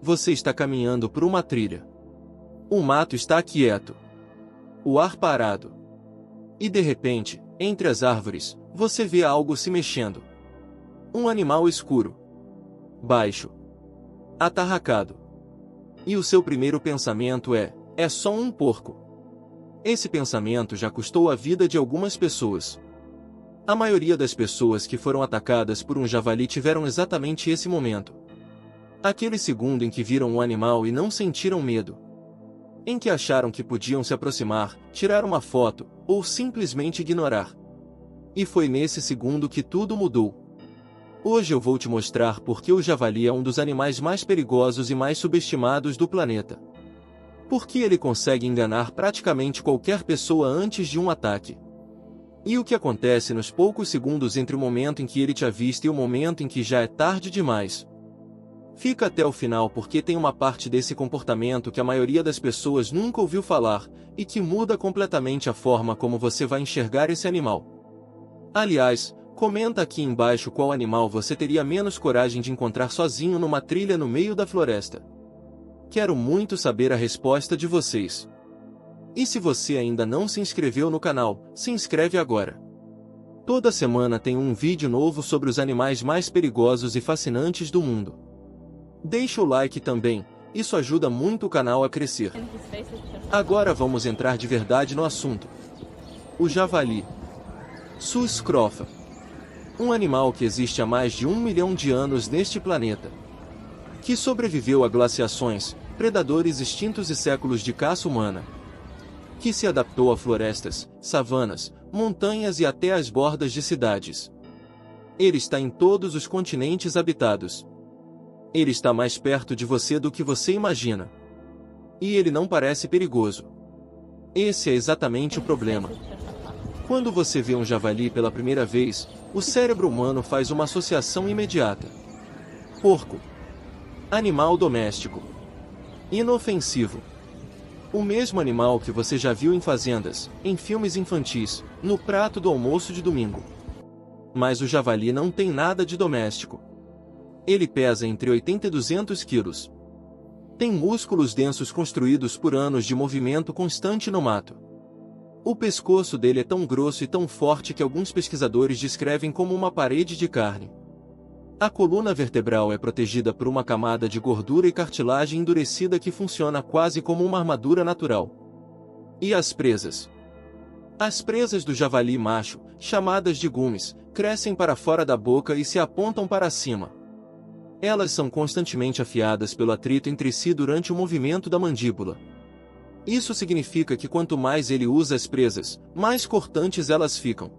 Você está caminhando por uma trilha. O mato está quieto. O ar parado. E de repente, entre as árvores, você vê algo se mexendo. Um animal escuro. Baixo. Atarracado. E o seu primeiro pensamento é só um porco. Esse pensamento já custou a vida de algumas pessoas. A maioria das pessoas que foram atacadas por um javali tiveram exatamente esse momento. Aquele segundo em que viram o animal e não sentiram medo. Em que acharam que podiam se aproximar, tirar uma foto, ou simplesmente ignorar. E foi nesse segundo que tudo mudou. Hoje eu vou te mostrar por que o javali é um dos animais mais perigosos e mais subestimados do planeta. Por que ele consegue enganar praticamente qualquer pessoa antes de um ataque. E o que acontece nos poucos segundos entre o momento em que ele te avista e o momento em que já é tarde demais. Fica até o final porque tem uma parte desse comportamento que a maioria das pessoas nunca ouviu falar, e que muda completamente a forma como você vai enxergar esse animal. Aliás, comenta aqui embaixo qual animal você teria menos coragem de encontrar sozinho numa trilha no meio da floresta. Quero muito saber a resposta de vocês. E se você ainda não se inscreveu no canal, se inscreve agora. Toda semana tem um vídeo novo sobre os animais mais perigosos e fascinantes do mundo. Deixa o like também, isso ajuda muito o canal a crescer. Agora vamos entrar de verdade no assunto. O javali. Sus scrofa. Um animal que existe há mais de 1 milhão de anos neste planeta. Que sobreviveu a glaciações, predadores extintos e séculos de caça humana. Que se adaptou a florestas, savanas, montanhas e até as bordas de cidades. Ele está em todos os continentes habitados. Ele está mais perto de você do que você imagina. E ele não parece perigoso. Esse é exatamente o problema. Quando você vê um javali pela primeira vez, o cérebro humano faz uma associação imediata. Porco. Animal doméstico. Inofensivo. O mesmo animal que você já viu em fazendas, em filmes infantis, no prato do almoço de domingo. Mas o javali não tem nada de doméstico. Ele pesa entre 80 e 200 quilos. Tem músculos densos construídos por anos de movimento constante no mato. O pescoço dele é tão grosso e tão forte que alguns pesquisadores descrevem como uma parede de carne. A coluna vertebral é protegida por uma camada de gordura e cartilagem endurecida que funciona quase como uma armadura natural. E as presas? As presas do javali macho, chamadas de gumes, crescem para fora da boca e se apontam para cima. Elas são constantemente afiadas pelo atrito entre si durante o movimento da mandíbula. Isso significa que quanto mais ele usa as presas, mais cortantes elas ficam.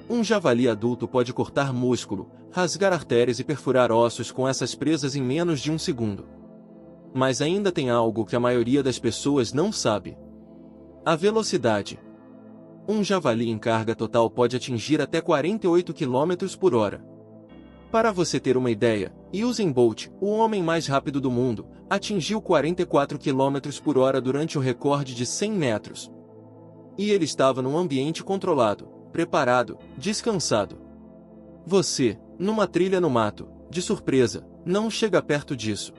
Um javali adulto pode cortar músculo, rasgar artérias e perfurar ossos com essas presas em menos de um segundo. Mas ainda tem algo que a maioria das pessoas não sabe. A velocidade. Um javali em carga total pode atingir até 48 km por hora. Para você ter uma ideia, Usain Bolt, o homem mais rápido do mundo, atingiu 44 km por hora durante o recorde de 100 metros. E ele estava num ambiente controlado, preparado, descansado. Você, numa trilha no mato, de surpresa, não chega perto disso.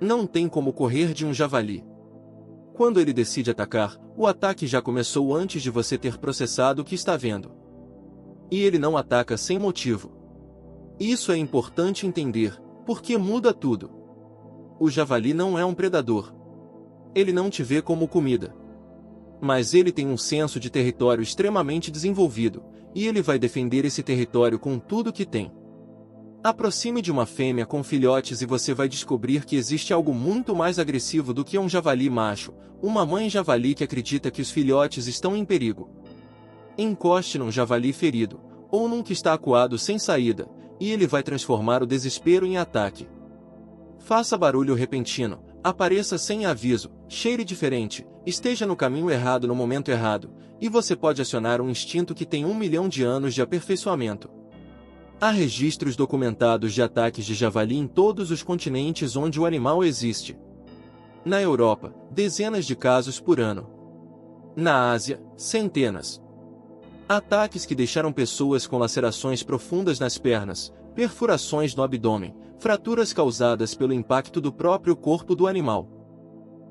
Não tem como correr de um javali. Quando ele decide atacar, o ataque já começou antes de você ter processado o que está vendo. E ele não ataca sem motivo. Isso é importante entender, porque muda tudo. O javali não é um predador. Ele não te vê como comida. Mas ele tem um senso de território extremamente desenvolvido, e ele vai defender esse território com tudo que tem. Aproxime de uma fêmea com filhotes e você vai descobrir que existe algo muito mais agressivo do que um javali macho, uma mãe javali que acredita que os filhotes estão em perigo. Encoste num javali ferido, ou num que está acuado sem saída, e ele vai transformar o desespero em ataque. Faça barulho repentino, apareça sem aviso, cheire diferente, esteja no caminho errado no momento errado, e você pode acionar um instinto que tem 1 milhão de anos de aperfeiçoamento. Há registros documentados de ataques de javali em todos os continentes onde o animal existe. Na Europa, dezenas de casos por ano. Na Ásia, centenas. Ataques que deixaram pessoas com lacerações profundas nas pernas, perfurações no abdômen, Fraturas causadas pelo impacto do próprio corpo do animal.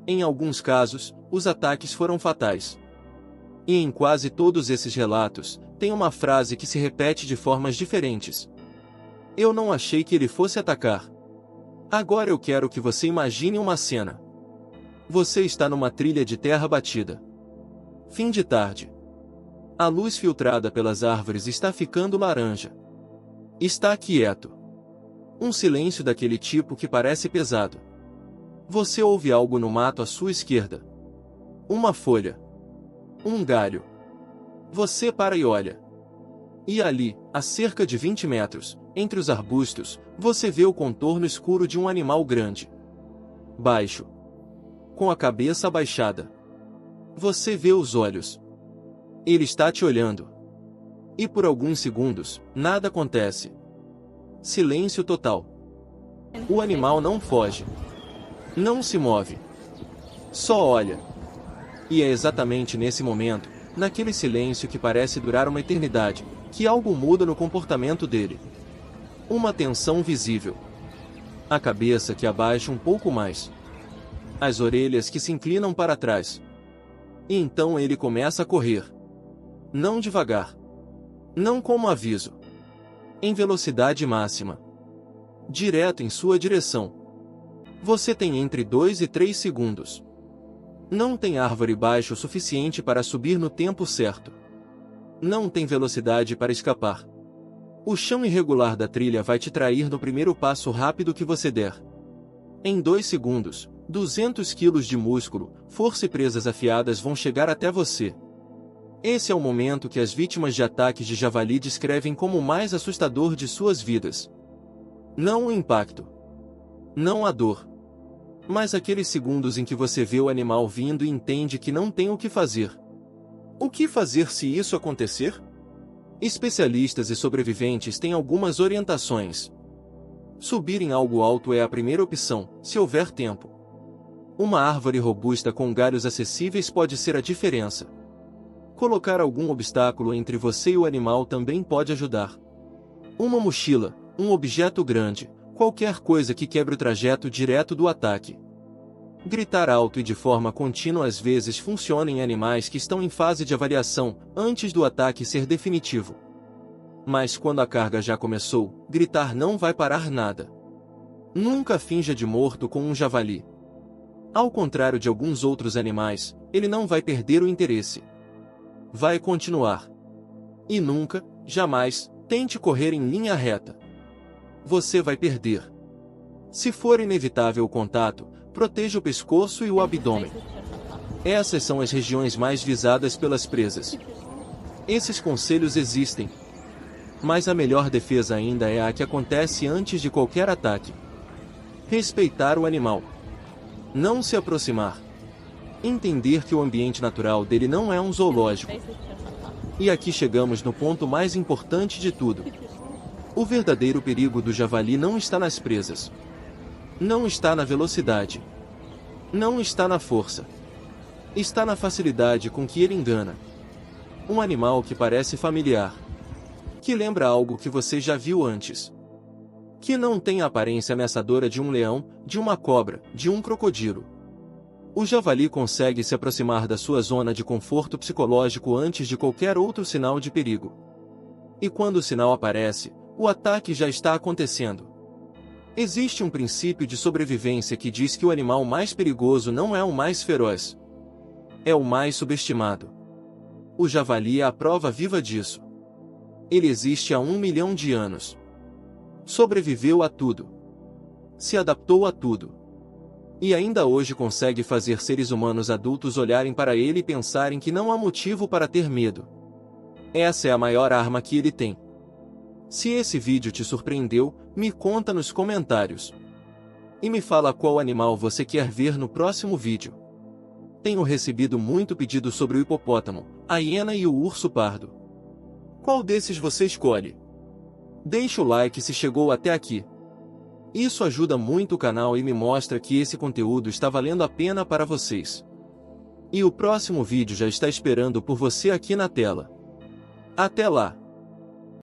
Em alguns casos, os ataques foram fatais. E em quase todos esses relatos, tem uma frase que se repete de formas diferentes. Eu não achei que ele fosse atacar. Agora eu quero que você imagine uma cena. Você está numa trilha de terra batida. Fim de tarde. A luz filtrada pelas árvores está ficando laranja. Está quieto. Um silêncio daquele tipo que parece pesado. Você ouve algo no mato à sua esquerda. Uma folha. Um galho. Você para e olha. E ali, a cerca de 20 metros, entre os arbustos, você vê o contorno escuro de um animal grande. Baixo. Com a cabeça abaixada. Você vê os olhos. Ele está te olhando. E por alguns segundos, nada acontece. Silêncio total. O animal não foge. Não se move. Só olha. E é exatamente nesse momento, naquele silêncio que parece durar uma eternidade, que algo muda no comportamento dele. Uma tensão visível. A cabeça que abaixa um pouco mais. As orelhas que se inclinam para trás. E então ele começa a correr. Não devagar. Não como aviso. Em velocidade máxima. Direto em sua direção. Você tem entre 2 e 3 segundos. Não tem árvore baixa o suficiente para subir no tempo certo. Não tem velocidade para escapar. O chão irregular da trilha vai te trair no primeiro passo rápido que você der. Em 2 segundos, 200 quilos de músculo, força e presas afiadas vão chegar até você. Esse é o momento que as vítimas de ataques de javali descrevem como o mais assustador de suas vidas. Não o impacto. Não a dor. Mas aqueles segundos em que você vê o animal vindo e entende que não tem o que fazer. O que fazer se isso acontecer? Especialistas e sobreviventes têm algumas orientações. Subir em algo alto é a primeira opção, se houver tempo. Uma árvore robusta com galhos acessíveis pode ser a diferença. Colocar algum obstáculo entre você e o animal também pode ajudar. Uma mochila, um objeto grande, qualquer coisa que quebre o trajeto direto do ataque. Gritar alto e de forma contínua às vezes funciona em animais que estão em fase de avaliação, antes do ataque ser definitivo. Mas quando a carga já começou, gritar não vai parar nada. Nunca finja de morto com um javali. Ao contrário de alguns outros animais, ele não vai perder o interesse. Vai continuar. E nunca, jamais, tente correr em linha reta. Você vai perder. Se for inevitável o contato, proteja o pescoço e o abdômen. Essas são as regiões mais visadas pelas presas. Esses conselhos existem. Mas a melhor defesa ainda é a que acontece antes de qualquer ataque. Respeitar o animal. Não se aproximar. Entender que o ambiente natural dele não é um zoológico. E aqui chegamos no ponto mais importante de tudo. O verdadeiro perigo do javali não está nas presas. Não está na velocidade. Não está na força. Está na facilidade com que ele engana. Um animal que parece familiar. Que lembra algo que você já viu antes. Que não tem a aparência ameaçadora de um leão, de uma cobra, de um crocodilo. O javali consegue se aproximar da sua zona de conforto psicológico antes de qualquer outro sinal de perigo. E quando o sinal aparece, o ataque já está acontecendo. Existe um princípio de sobrevivência que diz que o animal mais perigoso não é o mais feroz. É o mais subestimado. O javali é a prova viva disso. Ele existe há 1 milhão de anos. Sobreviveu a tudo. Se adaptou a tudo. E ainda hoje consegue fazer seres humanos adultos olharem para ele e pensarem que não há motivo para ter medo. Essa é a maior arma que ele tem. Se esse vídeo te surpreendeu, me conta nos comentários. E me fala qual animal você quer ver no próximo vídeo. Tenho recebido muito pedido sobre o hipopótamo, a hiena e o urso pardo. Qual desses você escolhe? Deixe o like se chegou até aqui. Isso ajuda muito o canal e me mostra que esse conteúdo está valendo a pena para vocês. E o próximo vídeo já está esperando por você aqui na tela. Até lá!